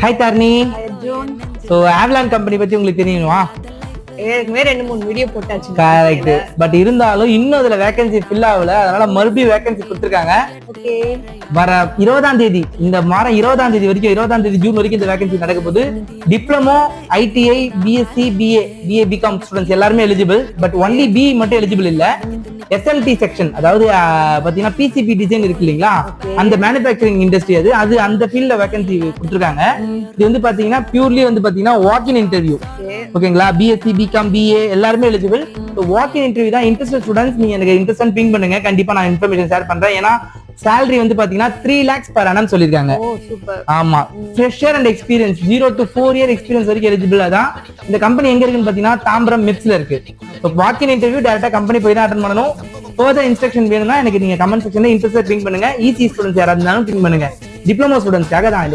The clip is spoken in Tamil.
Hi Tharni. Arjun, so ஆவ்லான் company பத்தி உங்களுக்கு தெரியுமா? ஏற்கனவே 2-3 வீடியோ போட்டாச்சு. கரெக்ட். பட் இருந்தாலும் இன்னும் அதுல வேகன்சி ஃபில் ஆகல, அதனால மறுபடியும் வேகன்சி கொடுத்துருக்காங்க. ஓகே, வர 20ஆம் தேதி, இந்த மாதம் 20ஆம் தேதி வரைக்கும், 20ஆம் தேதி ஜூன் வரைக்கும் இந்த வேகன்சி நடக்க போகுது. Diploma, ITI, BSc, BA, BCom students எல்லாருமே எலிஜிபிள். பட் ஒன்லி பி மட்டும் எலிஜிபிள் இல்ல. எஸ்எல்டி செக்ஷன், அதாவது பாத்தீங்கன்னா பிசிபி டிசைன் இருக்கு இல்லைங்களா, அந்த மேனுபேக்சரிங் இண்டஸ்ட்ரி, அது அந்த ஃபீல்ட்ல வேகன்சி கொடுத்துருக்காங்க. இது வந்து பாத்தீங்கன்னா பியூர்லி வந்து பாத்தீங்கன்னா வாக்-இன் இன்டர்வியூ. ஓகேங்களா, பிஎஸ்சி, பிகாம், பிஏ எல்லாருமே எலிஜிபிள். வாக்-இன் இன்டர்வியூ தான். இன்ட்ரெஸ்டட் ஸ்டூடெண்ட்ஸ் நீங்க எனக்கு இன்ட்ரெஸ்ட் பிங் பண்ணுங்க, கண்டிப்பா நான் இன்ஃபர்மேஷன் ஷேர் பண்றேன். ஏன்னா salary வந்து பாத்தீங்கன்னா 3 lakhs per annum சொல்லிருக்காங்க. ஓ சூப்பர். ஆமா, fresher and experience 0 to 4 year experience வரைக்கும் எலிஜிபிள். அதான் இந்த கம்பெனி எங்க இருக்குன்னு பாத்தீங்கன்னா தாம்பரம் மிப்ஸ்ல இருக்கு. வாக்-இன் இன்டர்வியூ டைரக்டா கம்பெனி போய் தான் அட்டெண்ட் பண்ணணும். ஃபர்தர் இன்ஸ்ட்ரக்ஷன் வேணும்னா எனக்கு நீங்க கமெண்ட் செக்ஷன்ல இன்ட்ரெஸ்ட் பிங் பண்ணுங்க. இசி ஸ்டூடெண்ட்ஸ் யாராவது இருந்தாலும் பிங் பண்ணுங்க. டிப்ளமோ ஸ்டூடெண்ட்ஸ்க்காக தான் இது.